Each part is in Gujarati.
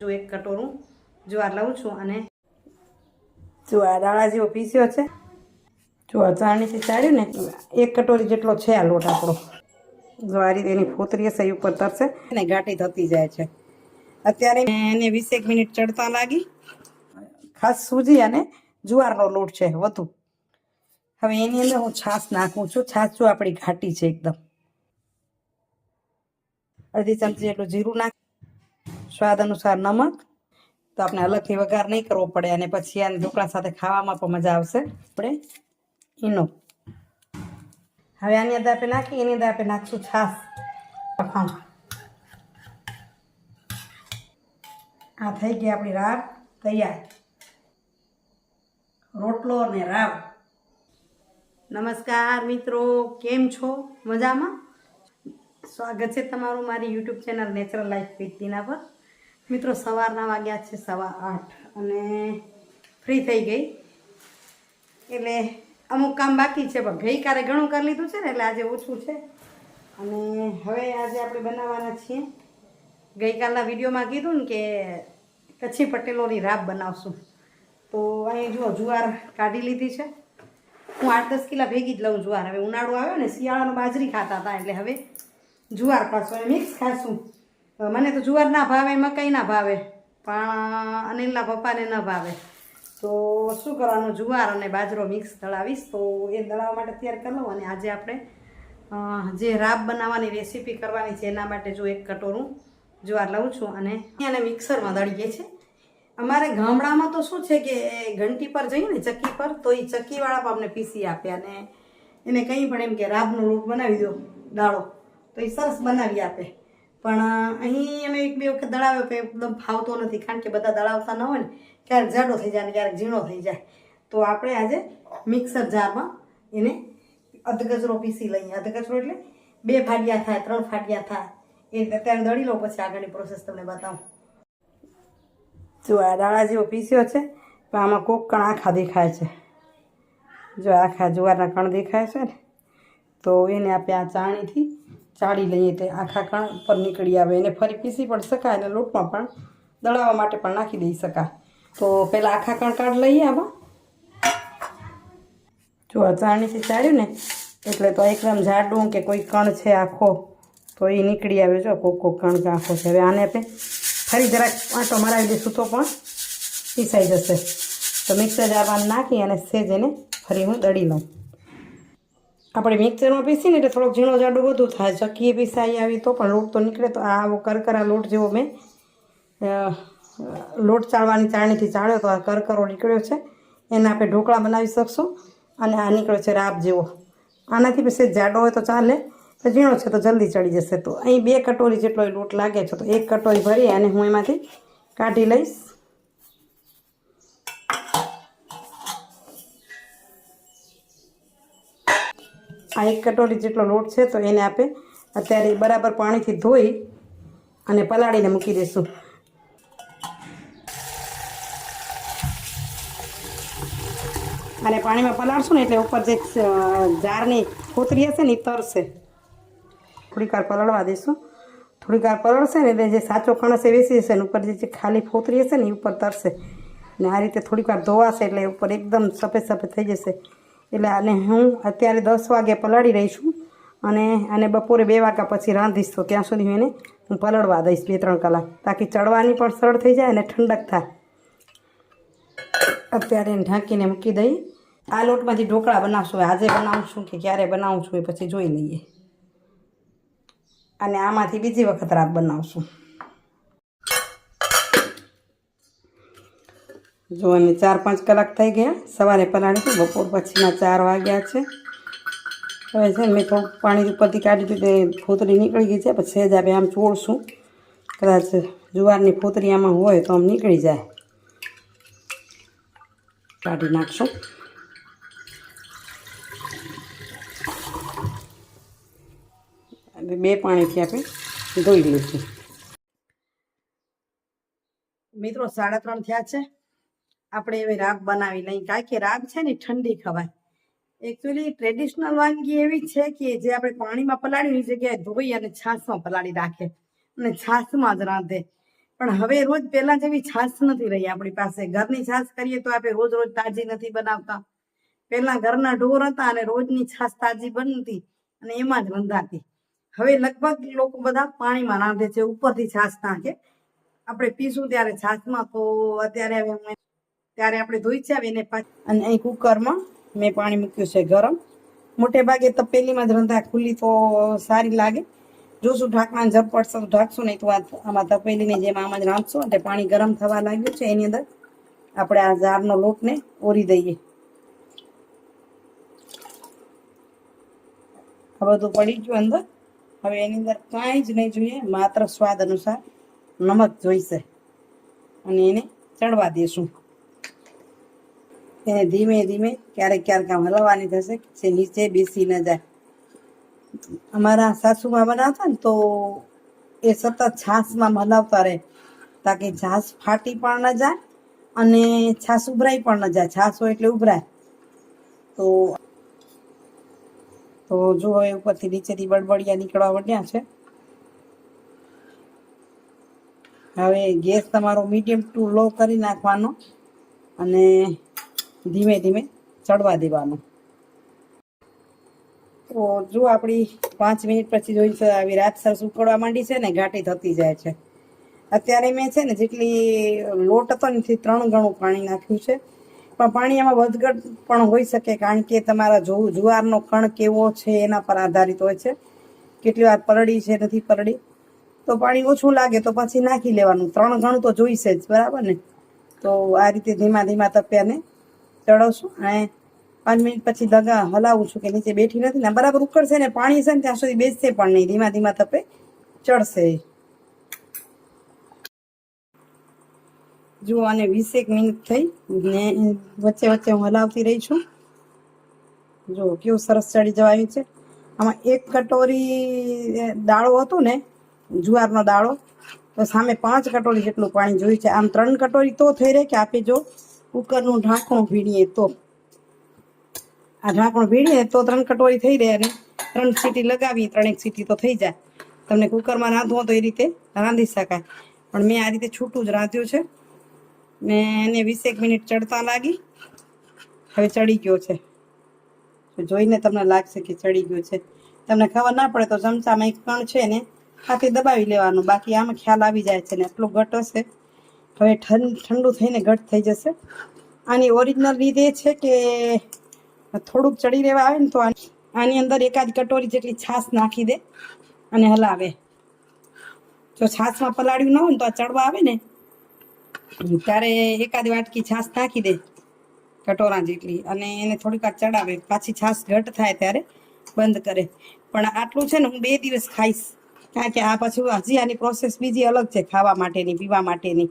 જો એક કટોરું જુવાર લઉં છું અને જુવાર દાણા જેવો પીસ્યો છે. જુવાર ચાળણીથી ચાળ્યું ને એક કટોરી જેટલો છે આ લોટ આપણો. જો આ રીતે એની ફોતરી હશે ઉપર તરશે ને ઘાટી થતી જાય છે. અત્યારે એને 20 મિનિટ ચડતા લાગી. ખાસ સૂજી અને જુવારનો લોટ છે વધુ. હવે એની અંદર હું છાશ નાખું છું. છાશ જો આપણી ઘાટી છે એકદમ. અડધી ચમચી જેટલું જીરું નાખ, સ્વાદ અનુસાર નમક. તો આપણે અલગથી વઘાર નહીં કરવો પડે અને પછી આને ઢોકળા સાથે ખાવામાં પણ મજા આવશે. આપણે ઈનો હવે આની અંદર આપણે નાખી, એની અંદર આપણે નાખશું છાશ. આ થઈ ગઈ આપણી રાબ તૈયાર. રોટલો અને રાબ. નમસ્કાર મિત્રો, કેમ છો? મજામાં? સ્વાગત છે તમારું મારી YouTube channel natural life with Tina પર. મિત્રો સવારના વાગ્યા છે 8:15 અને ફ્રી થઈ ગઈ. એટલે અમુક કામ બાકી છે પણ ગઈકાલે ઘણું કરી લીધું છે ને એટલે આજે ઓછું છે. અને હવે આજે આપણે બનાવવાના છીએ, ગઈકાલના વિડીયોમાં કીધું ને કે કચ્છી પટેલોની રાબ બનાવશું. તો અહીં જુઓ જુવાર કાઢી લીધી છે. હું 8-10 કિલા ભેગી જ લઉં જુવાર. હવે ઉનાળો આવ્યો ને, શિયાળાનો બાજરી ખાતા હતા એટલે હવે જુવાર ખાશું અને મિક્સ ખાશું. મને તો જુવાર ના ભાવે, મકાઈ ના ભાવે, પણ અનિલના પપ્પાને ન ભાવે. તો શું કરવાનું, જુવાર અને બાજરો મિક્સ દળાવીશ. તો એ દળાવવા માટે તૈયાર કરી લઉં. અને આજે આપણે જે રાબ બનાવવાની રેસીપી કરવાની છે એના માટે જો એક કટોરું જુવાર લઉં છું અને એને મિક્સરમાં દળીએ છીએ. અમારે ગામડામાં તો શું છે કે ઘંટી પર જઈએ ને ચક્કી પર, તો એ ચક્કીવાળા પણ અમને પીસી આપે અને એને કંઈ પણ એમ કે રાબનો લોટ બનાવી દો દાળો, તો એ સરસ બનાવી આપે. પણ અહીં અમે 1-2 વખત દળાવ્યો તો એકદમ ફાવતો નથી, કારણ કે બધા દળાવતા ન હોય ને, ક્યારેક જાડો થઈ જાય ને ક્યારેક ઝીણો થઈ જાય. તો આપણે આજે મિક્સર જારમાં એને અધગજરો પીસી લઈએ. અધગજરો એટલે 2 ફાડિયા થાય, 3 ફાડિયા થાય, એ અત્યારે દળી લો, પછી આગળની પ્રોસેસ તમને બતાવું. જો આ દાણા જેવો પીસ્યો છે, પણ આમાં કોક કણ આખા દેખાય છે. જો આખા જુવારના કણ દેખાય છે ને, તો એને આપણે આ ચાળણીથી ચાળી લઈએ તો આખા કણ ઉપર નીકળી આવે. એને ફરી પીસી પણ શકાય અને લોટમાં પણ દળાવવા માટે પણ નાખી દઈ શકાય. તો પહેલાં આખા કણ કાઢ લઈએ આમાં. જો આ ચાળણીથી ચાળ્યું ને એટલે તો એકદમ જાડું કે કોઈ કણ છે આખો તો એ નીકળી આવે. જો કોક કણ આખો છે. હવે આને આપણે ફરી જરાક આંટો મરાવી દઈશું તો પણ પીસાઈ જશે. તો મિક્સર જારમાં નાખી અને સેજ એને ફરી હું દળી લઉં. આપણે મિક્સરમાં પીસીને એટલે થોડોક ઝીણો જાડો વધુ થાય. ચક્કીએ પીસાઈ આવી તો પણ લોટ તો નીકળે. તો આવો કરકરા લોટ જેવો મેં લોટ ચાળવાની ચાળણીથી ચાળ્યો તો આ કરકરો નીકળ્યો છે. એને આપણે ઢોકળા બનાવી શકશું. અને આ નીકળ્યો છે રાબ જેવો. આનાથી પછી જાડો હોય તો ચાલે, તો ઝીણો છે તો જલ્દી ચડી જશે. તો અહીં 2 કટોરી જેટલો લોટ લાગે છે, તો 1 કટોરી ભરી અને હું એમાંથી કાઢી લઈશ. આ 1 કટોરી જેટલો લોટ છે, તો એને આપણે અત્યારે બરાબર પાણીથી ધોઈ અને પલાળીને મૂકી દઈશું. અને પાણીમાં પલાળશું ને એટલે ઉપર જે જારની ફોતરી હશે ને એ તરશે. થોડીક વાર પલળવા દઈશું. થોડીક વાર પલળશે ને એટલે જે સાચો કણ હશે વેસી જશે, અને ઉપર જે ખાલી ફોતરી હશે ને એ ઉપર તરશે. અને આ રીતે થોડીક વાર ધોવાશે એટલે ઉપર એકદમ સફેદ થઈ જશે. એટલે આને હું અત્યારે 10 વાગે પલાળી રહી છું અને આને બપોરે 2 વાગ્યા પછી રાંધીશ. તો ત્યાં સુધી એને હું પલળવા દઈશ 2-3 કલાક, તાકી ચડવાની પણ સરળ થઈ જાય અને ઠંડક થાય. અત્યારે એને ઢાંકીને મૂકી દઈ. આ લોટમાંથી ઢોકળા બનાવશું. આજે બનાવું છું કે ક્યારે બનાવું છું એ પછી જોઈ લઈએ. અને આમાંથી બીજી વખત રાબ બનાવશું. જો અમે 4-5 કલાક થઈ ગયા. સવારે પલાળી હતી, બપોર પછીના 4 વાગ્યા છે. હવે છે ને મેં થોડું પાણી ઉપરથી કાઢી દીધું, ફોતરી નીકળી ગઈ છે. પછી સહેજ આપણે આમ ચોળશું, કદાચ જુવારની ફોતરી આમાં હોય તો આમ નીકળી જાય. કાઢી નાખશું. બે પાણીથી આપણે ધોઈ લઈશું. મિત્રો 3:30 થયા છે. આપણે હવે રાબ બનાવી લઈએ, કારણ કે રાબ છે ને ઠંડી ખવાય. એકચ્યુઅલી ટ્રેડિશનલ વાનગી એવી છે કે જે આપણે પાણીમાં પલાળીની જગ્યાએ ધોઈ અને છાશમાં પલાળી રાખે અને છાશમાં જ રાંધે. પણ હવે રોજ પહેલા જેવી છાશ નથી રહી આપણી પાસે. ઘરની છાશ કરીએ તો આપણે રોજ રોજ તાજી નથી બનાવતા. પહેલા ઘરના ઢોર હતા અને રોજની છાશ તાજી બનતી અને એમાં જ રંધાતી. હવે લગભગ લોકો બધા પાણીમાં રાંધે છે, ઉપરથી છાશ નાખે. આપણે પીશું ત્યારે છાશમાં તો અત્યારે આપણે ધોઈ છે એને અને અહીં કુકરમાં મેં પાણી મૂક્યું છે ગરમ. મોટે ભાગે તપેલીમાં જ રંધા, ખુલ્લી તો સારી લાગે. જોશું ઢાંકણાને જર પડશે તો ઢાંકશું, નહીં તો આમાં તપેલીની જેમ આમ જ રાંધશું. એટલે પાણી ગરમ થવા લાગ્યું છે, એની અંદર આપણે આ જારનો લોટને ઓરી દઈએ. આ બધું પડી ગયું અંદર. હવે એની અંદર કાંઈ જ નહીં જોઈએ, માત્ર સ્વાદ અનુસાર નમક જોઈશે અને એને ચડવા દેશું. એને ધીમે ધીમે ક્યારેક ક્યારેક આમ હલાવવાની થશે કે નીચે બેસી ન જાય. અમારા સાસુમાં બનાવતા ને તો એ સતત છાશમાં હલાવતા રહે, તાકી છાશ ફાટી પણ ન જાય અને છાશ ઉભરાઈ પણ ન જાય. છાશ હોય એટલે ઉભરાય. તો જો હવે ઉપરથી નીચેથી બળબડિયા નીકળવા માંડ્યા છે. હવે ગેસ તમારો મીડિયમ ટુ લો કરી નાખવાનો અને ધીમે ધીમે ચડવા દેવાનો. તો જો આપણી 5 મિનિટ પછી જોઈ છે આવી રાત સરસ ઉકળવા માંડી છે ને, ઘાટી થતી જાય છે. અત્યારે મેં છે ને જેટલી લોટ હતો ને 3 ગણું પાણી નાખ્યું છે. પણ પાણી એમાં વધઘટ પણ હોઈ શકે, કારણ કે તમારા જુવારનો કણ કેવો છે એના પર આધારિત હોય છે. કેટલી વાર પલળી છે નથી પલળી, તો પાણી ઓછું લાગે તો પછી નાખી લેવાનું. 3 ગણું તો જોઈશે જ, બરાબર ને? તો આ રીતે ધીમા ધીમા તપ્યાને ચડાવશું અને 5 મિનિટ પછી દગા હલાવું છું કે નીચે બેઠી નથી ને, બરાબર ઉકળશે ને પાણી છે ને ત્યાં સુધી બેસશે પણ નહીં, ધીમા ધીમા તપે ચડશે. જુઓ, અને 20 મિનિટ થઈ ને વચ્ચે વચ્ચે હું હલાવતી રહી છું. જો કેવું સરસ ચડી જવાયું છે. આમાં 1 કટોરી દાળો હતો ને, જુવારનો દાળો, તો સામે 5 કટોરી જેટલું પાણી જોયું છે. આમ 3 કટોરી તો થઈ રહે કે આપણે જો કુકરનું ઢાંકણું ભીડીએ તો. આ ઢાંકણું ભીડીએ તો 3 કટોરી થઈ રહે અને 3 સીટી લગાવી, 3 સીટી તો થઈ જાય. તમને કુકરમાં રાંધવો તો એ રીતે રાંધી શકાય, પણ મેં આ રીતે છૂટું જ રાંધ્યું છે ને. એને 20 મિનિટ ચડતા લાગી. હવે ચડી ગયો છે, જોઈને તમને લાગશે કે ચડી ગયો છે. તમને ખબર ના પડે તો ચમચામાં એક કણ છે ને હાથે દબાવી લેવાનું, બાકી આમાં ખ્યાલ આવી જાય છે ને. એટલું ઘટ હશે, હવે ઠંડુ થઈને ઘટ થઈ જશે. આની ઓરિજિનલ રીત એ છે કે થોડુંક ચડી રહેવા આવે ને તો આની અંદર 1 કટોરી જેટલી છાશ નાખી દે અને હલાવે. જો છાશમાં પલાળ્યું ન હોય ને તો આ ચડવા આવે ને ત્યારે 1 વાટકી છાશ નાખી દે, કટોરા જેટલી, અને એને થોડીક વાર ચડાવે. પાછી છાશ ઘટ થાય ત્યારે બંધ કરે. પણ આટલું છે ને હું 2 દિવસ ખાઈશ, કારણ કે આ પછી હજી આની પ્રોસેસ બીજી અલગ છે ખાવા માટેની, પીવા માટેની.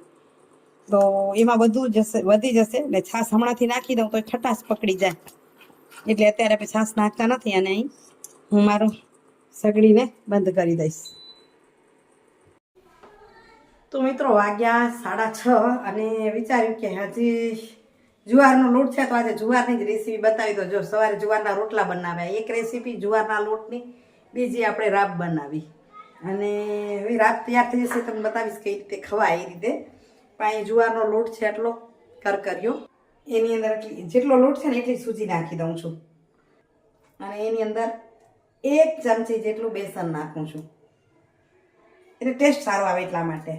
તો એમાં બધું વધી જશે ને. છાશ હમણાંથી નાખી દઉં તો ખટાશ પકડી જાય, એટલે અત્યારે આપણે છાશ નાખતા નથી. અને અહીં હું મારું સગડીને બંધ કરી દઈશ. તો મિત્રો વાગ્યા 6:30 અને વિચાર્યું કે હજી જુવારનો લોટ છે તો આજે જુવારની જ રેસીપી બતાવી દો. જો સવારે જુવારના રોટલા બનાવ્યા, એક રેસીપી જુવારના લોટની, બીજી આપણે રાબ બનાવી. અને હવે રાબ તૈયાર થઈ જશે, તમને બતાવીશ કઈ રીતે ખવાય એ રીતે. પણ અહીં જુવારનો લોટ છે એટલો કરકર્યો, એની અંદર જેટલો લોટ છે ને એટલી સૂજી નાખી દઉં છું. અને એની અંદર 1 ચમચી જેટલું બેસન નાખું છું, એટલે ટેસ્ટ સારો આવે એટલા માટે.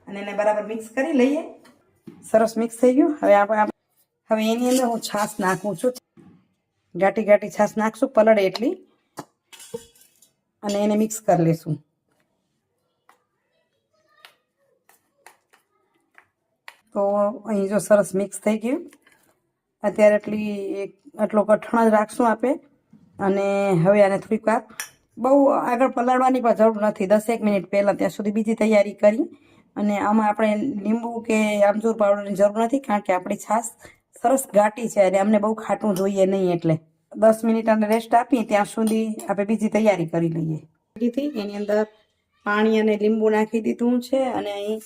અને એને બરાબર મિક્સ કરી લઈએ. સરસ મિક્સ થઈ ગયું. હવે એની અંદર હું છાશ નાખું છું. ઘાટી ઘાટી છાશ નાખશું, પલળે એટલી, અને એને મિક્સ કરી લેશું. તો અહીં જો સરસ મિક્સ થઈ ગયું. અત્યારે આટલો કઠણ જ રાખશું આપણે. અને હવે આને થોડીક વાર, બહુ આગળ પલાળવાની પણ જરૂર નથી. 10 મિનિટ પહેલાં ત્યાં સુધી બીજી તૈયારી કરી. અને આમાં આપણે લીંબુ કે આમચૂર પાવડરની જરૂર નથી, કારણ કે આપણી છાશ સરસ ઘાટી છે અને અમને બહુ ખાટું જોઈએ નહીં. એટલે 10 મિનિટ આને રેસ્ટ આપી ત્યાં સુધી આપણે બીજી તૈયારી કરી લઈએ. એની અંદર પાણી અને લીંબુ નાખી દીધું છે અને અહીં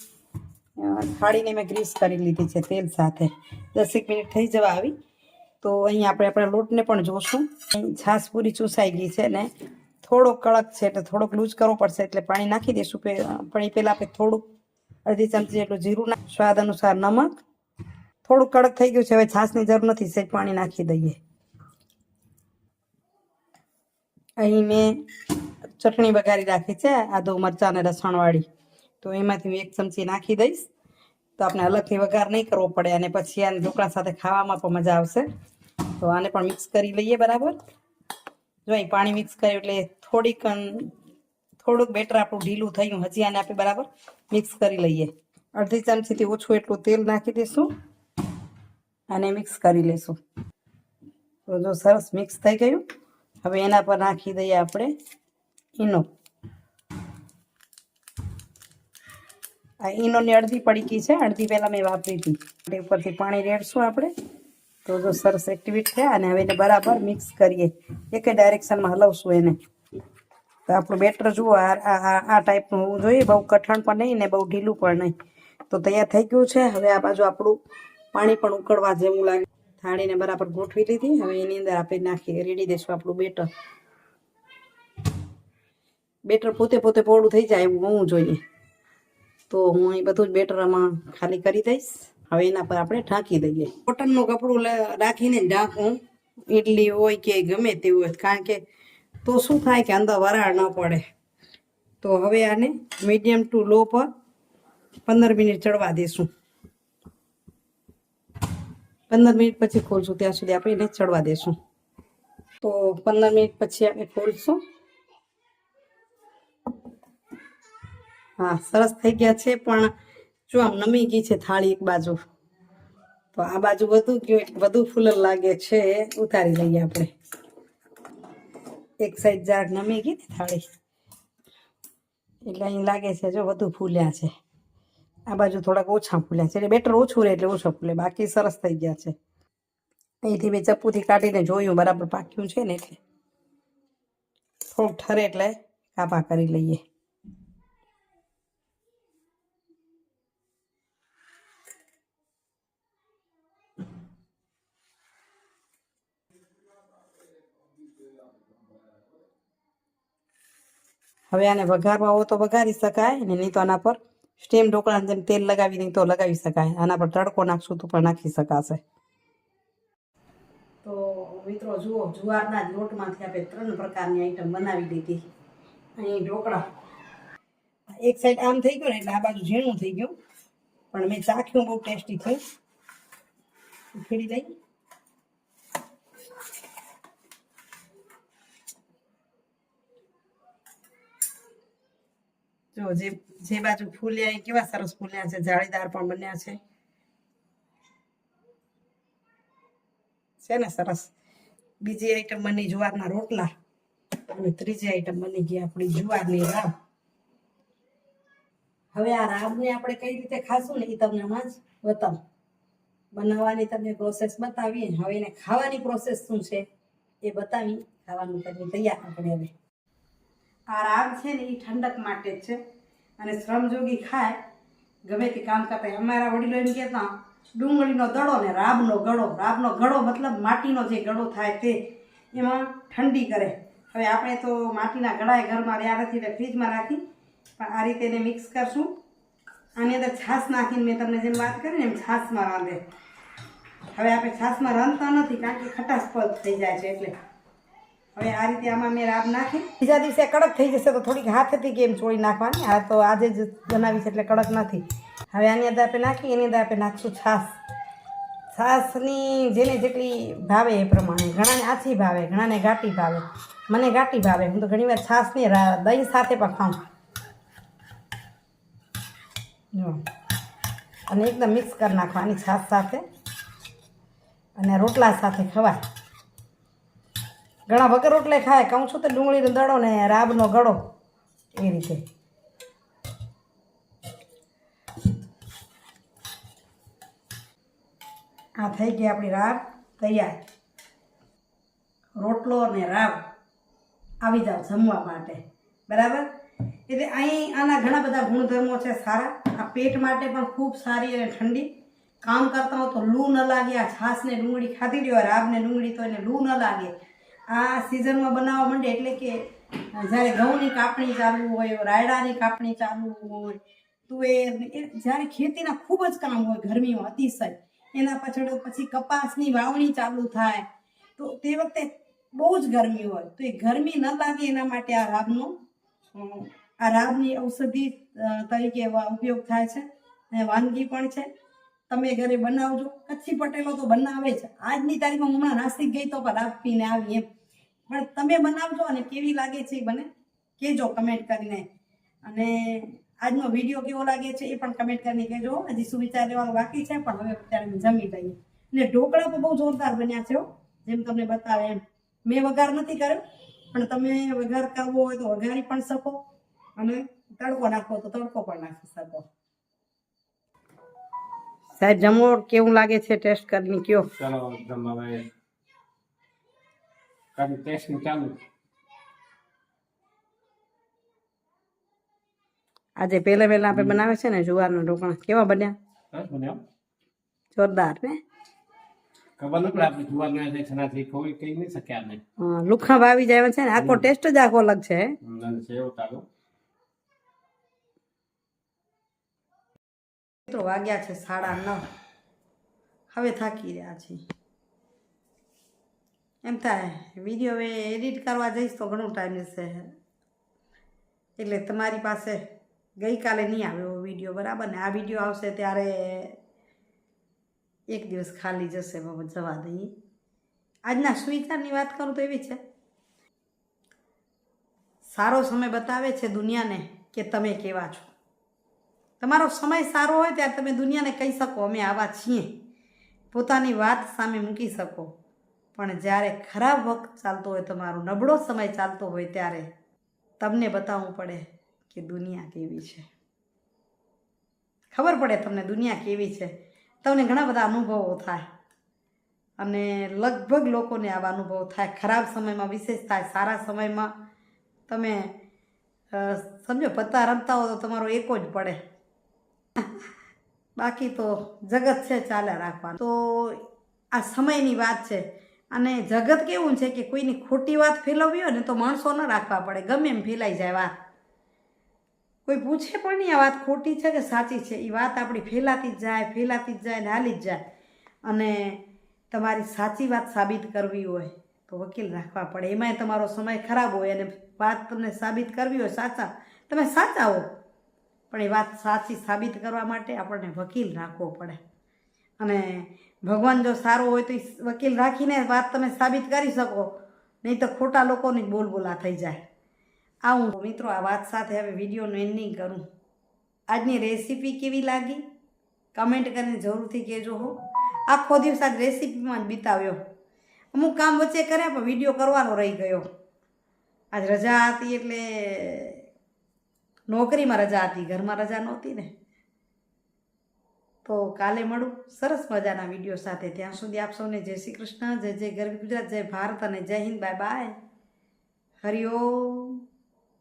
થાળીને મેં ગ્રીસ કરી લીધી છે તેલ સાથે. 10 મિનિટ થઈ જવા આવી. તો અહીં આપણે આપણા લોટને પણ જોશું. છાશ પૂરી ચૂસાઈ ગઈ છે ને થોડોક કડક છે, એટલે થોડોક લૂઝ કરવો પડશે, એટલે પાણી નાખી દઈશું. પણ એ પહેલાં આપણે થોડુંક અડધી ચમચી જેટલું જીરું સ્વાદ અનુસાર નમક. થોડું કડક થઈ ગયું છે, હવે છાશની જરૂર નથી, સહેજ પાણી નાખી દઈએ. અહીં મેં ચટણી વઘારી રાખી છે આદુ મરચાં અને લસણવાળી, તો એમાંથી હું 1 ચમચી નાખી દઈશ. તો આપણે અલગથી વઘાર નહીં કરવો પડે અને પછી આને ઢોકળા સાથે ખાવામાં પણ મજા આવશે. તો આને પણ મિક્સ કરી લઈએ બરાબર. જો અહીં પાણી મિક્સ કર્યું એટલે થોડુંક બેટર આપણું ઢીલું થયું. હજી આને આપણે બરાબર મિક્સ કરી લઈએ. અડધી ચમચીથી ઓછું એટલું તેલ નાખી દઈશું અને મિક્સ કરી લઈશું. તો જો સરસ મિક્સ થઈ ગયું. હવે એના પર નાખી દઈએ આપણે ઈનો. આ ઈનોની અડધી પડીકી છે, અડધી પહેલાં મેં વાપરી હતી. ઉપરથી પાણી રેડશું આપણે. તો જો સરસ એક્ટિવેટ થયા અને હવે એને બરાબર મિક્સ કરીએ. એક ડાયરેક્શનમાં હલાવશું એને. તો આપણું બેટર જુઓ આ ટાઈપનું હોવું જોઈએ, બહુ કઠણ પણ નહીં ને બહુ ઢીલું પણ નહીં. તો તૈયાર થઈ ગયું છે. હવે આ બાજુ આપણું પાણી પણ ઉકળવા જેવું લાગે. થાળીને બરાબર ગોઠવી લીધી. હવે એની અંદર આપણે નાખી રેડી દઈશું આપણું બેટર. બેટર પોતે પોળું થઈ જાય એવું હોવું જોઈએ. તો હું અહીં બધું જ બેટર આમાં ખાલી કરી દઈશ. હવે એના પર આપણે ઢાંકી દઈએ. કોટનનું કપડું રાખીને ઢાંકવું, ઇડલી હોય કે ગમે તે હોય, કારણ કે તો શું થાય કે અંદર વરાળ ન પડે. તો હવે આને મીડિયમ ટુ લો પર 15 મિનિટ ચડવા દઈશું. 15 મિનિટ પછી ખોલશું, ત્યાં સુધી આપણે એને ચડવા દઈશું. તો 15 મિનિટ પછી આપણે ખોલશું. હા, સરસ થઈ ગયા છે, પણ જો આમ નમી ગઈ છે થાળી એક બાજુ. તો આ બાજુ વધુ ફૂલર લાગે છે. ઉતારી લઈએ આપણે. એક સાઈડ જરાક નમી ગઈ ને થાળી, એટલે અહીં લાગે છે જો વધુ ફૂલ્યા છે. આ બાજુ થોડાક ઓછા ફૂલ્યા છે, એટલે બેટર ઓછું રહે એટલે ઓછો ફૂલે. બાકી સરસ થઈ ગયા છે. અહીંથી મેં ચપ્પુથી કાઢીને જોયું બરાબર પાક્યું છે ને, એટલે થોડુંક ઠરે એટલે કાપા કરી લઈએ. હવે આને વઘારવા હોય તો વઘારી શકાય, ને નહીં તો આના પર સ્ટીમ ઢોકળાને જેમ તેલ લગાવી દઈએ તો લગાવી શકાય. આના પર તડકો નાખશું તો પણ નાખી શકાશે. તો મિત્રો જુઓ, જુવારના જ લોટમાંથી આપણે 3 પ્રકારની આઈટમ બનાવી લીધી. અહીં ઢોકળા એક સાઈડ આમ થઈ ગયું ને એટલે આ બાજુ ઝીણું થઈ ગયું, પણ મેં ચાખ્યું બહુ ટેસ્ટી થયું. ઉખેડી લઈ. જો જે બાજુ ફૂલ્યા એ કેવા સરસ ફૂલ્યા છે, જાળીદાર પણ બન્યા છે ને સરસ. બીજી આઈટમ બની જુવારના રોટલા, અને ત્રીજી આઈટમ બની ગઈ આપણી જુવારની રાબ. હવે આ રાબને આપણે કઈ રીતે ખાશું ને એ તમને હમણાં જ બતાવું. બનાવવાની તમને પ્રોસેસ બતાવીએ. હવે એને ખાવાની પ્રોસેસ શું છે એ બતાવી. ખાવાનું કરી તૈયાર આપણે. હવે આ રાબ છે ને એ ઠંડક માટે જ છે, અને શ્રમજોગી ખાય ગમે તે કામ કરતા. અમારા વડીલો એમ કહેતા ડુંગળીનો દડો ને રાબનો ગળો. રાબનો ગળો મતલબ માટીનો જે ગળો થાય તે, એમાં ઠંડી કરે. હવે આપણે તો માટીના ગળાએ ઘરમાં રહ્યા નથી એટલે ફ્રીજમાં રાખી, પણ આ રીતે એને મિક્સ કરશું. આની અંદર છાશ નાખીને મેં તમને જેમ વાત કરી ને એમ છાશમાં રાંધે. હવે આપણે છાશમાં રાંધતા નથી કારણ કે ખટાશ પદ થઈ જાય છે, એટલે હવે આ રીતે આમાં મેં રાબ નાખી. બીજા દિવસે કડક થઈ જશે તો થોડીક હાથથી કેમ ચોળી નાખવાની. આ તો આજે જ બનાવી છે એટલે કડક નથી. હવે આની અંદર આપણે નાખી, એની અંદર આપણે નાખશું છાશ. છાશની જેને જેટલી ભાવે એ પ્રમાણે. ઘણાને આછી ભાવે, ઘણાને ઘાટી ભાવે. મને ઘાટી ભાવે. હું તો ઘણીવાર છાશની દહીં સાથે પણ ખાઉં. જો અને એકદમ મિક્સ કરી નાખવાની છાશ સાથે, અને રોટલા સાથે ખવાય. ઘણા વગર રોટલે ખાય. કહું છું તો ડુંગળીનો દડો ને રાબનો ગળો એ રીતે. આ થઈ ગઈ આપણી રાબ તૈયાર. રોટલો અને રાબ આવી જાવ જમવા માટે, બરાબર. એટલે અહીં આના ઘણા બધા ગુણધર્મો છે સારા. આ પેટ માટે પણ ખૂબ સારી અને ઠંડી કામ કરતા હો તો લૂ ન લાગે. આ છાશને ડુંગળી ખાધી લ્યો, રાબને ડુંગળી, તો એને લૂ ન લાગે. આ સિઝનમાં બનાવવા માંડે એટલે કે જ્યારે ઘઉંની કાપણી ચાલુ હોય, રાયડાની કાપણી ચાલુ હોય, તુવેર ને જ્યારે ખેતીના ખૂબ જ કામ હોય ગરમીમાં અતિશય, એના પાછળ પછી કપાસની વાવણી ચાલુ થાય તો તે વખતે બહુ જ ગરમી હોય, તો એ ગરમી ન લાગે એના માટે આ રાબની ઔષધિ તરીકે ઉપયોગ થાય છે અને વાનગી પણ છે. તમે ઘરે બનાવજો. કચ્છી પટેલો તો બનાવે છે. આજની તારીખમાં હમણાં નાસિક ગઈ તો રાબ પીને આવી એમ, પણ તમે બનાવજો અને કેવી લાગે છે એ મને કહેજો કમેન્ટ કરીને. અને આજનો વિડીયો કેવો લાગે છે એ પણ કમેન્ટ કરીને કહેજો. હજી શું વિચાર લેવાનું બાકી છે, પણ હવે અત્યારે જમી લઈએ. અને ઢોકળા તો બહુ જોરદાર બન્યા છે, જેમ તમને બતાવે એમ. મેં વઘાર નથી કર્યો, પણ તમે વઘાર કરવો હોય તો વઘારી પણ શકો અને તડકો નાખવો તો તડકો પણ નાખી શકો. સાહેબ જમો, કેવું લાગે છે ટેસ્ટ કરીને કયો? ચાલો એકદમ હવે ટેસ્ટ ચાલુ. આજે પહેલા આપણે બનાવે છે ને જુવારના ઢોકળા, કેવા બન્યા? જોરદાર ને? ખબર નથી આપણે જુવારના છનાથી કોઈ કહી નહીં શકે આને. લુખા ભાવી જાય છે ને, આખો ટેસ્ટ જ આખો અલગ છે. સેવ ચાલો. મિત્રો વાગ્યા છે 9:30. હવે થાકી રહ્યા છીએ. એમ થાય વિડીયો હવે એડિટ કરવા જઈશ તો ઘણો ટાઈમ જશે, એટલે તમારી પાસે ગઈકાલે નહીં આવ્યો વિડીયો, બરાબર ને? આ વિડીયો આવશે ત્યારે એક દિવસ ખાલી જશે, જવા દઈએ. આજના સુવિચારની વાત કરું તો એવી છે, સારો સમય બતાવે છે દુનિયાને કે તમે કેવા છો. તમારો સમય સારો હોય ત્યારે તમે દુનિયાને કહી શકો અમે આવા છીએ, પોતાની વાત સામે મૂકી શકો. પણ જ્યારે ખરાબ વખત ચાલતો હોય, તમારો નબળો સમય ચાલતો હોય, ત્યારે તમને બતાવવું પડે કે દુનિયા કેવી છે. ખબર પડે તમને દુનિયા કેવી છે. તમને ઘણા બધા અનુભવો થાય અને લગભગ લોકોને આવા અનુભવ થાય. ખરાબ સમયમાં વિશેષ થાય, સારા સમયમાં તમે સમજો પત્તા રમતા હો તો તમારો એકો જ પડે. બાકી તો જગત છે ચાલ્યા રાખવાનું. તો આ સમયની વાત છે. અને જગત કેવું છે કે કોઈની ખોટી વાત ફેલાવવી હોય ને તો માણસો ન રાખવા પડે, ગમે એમ ફેલાઈ જાય વાત. કોઈ પૂછે પણ નહીં આ વાત ખોટી છે કે સાચી છે, એ વાત આપણી ફેલાતી જ જાય ને હાલી જ જાય. અને તમારી સાચી વાત સાબિત કરવી હોય તો વકીલ રાખવા પડે. એમાંય તમારો સમય ખરાબ હોય અને વાત તમને સાબિત કરવી હોય સાચા, તમે સાચા હો, પણ એ વાત સાચી સાબિત કરવા માટે આપણને વકીલ રાખવો પડે. અને ભગવાન જો સારો હોય તો વકીલ રાખીને વાત તમે સાબિત કરી શકો, નહીં તો ખોટા લોકોની બોલબોલા થઈ જાય. આવું મિત્રો આ વાત સાથે હવે વિડીયોનું એન્ડિંગ કરું. આજની રેસીપી કેવી લાગી કમેન્ટ કરીને જરૂરથી કહેજો હો. આખો દિવસ આજ રેસીપીમાં જ બીતાવ્યો. અમુક કામ વચ્ચે કર્યા પણ વિડીયો કરવાનો રહી ગયો. આજ રજા હતી એટલે નોકરીમાં રજા હતી, ઘરમાં રજા નહોતી ને. તો કાલે મળું સરસ મજાના વિડીયો સાથે. ત્યાં સુધી આપ સૌને જય શ્રી કૃષ્ણ, જય જય ગરવી ગુજરાત, જય ભારત અને જય હિન્દ. Bye bye. હરિઓમ.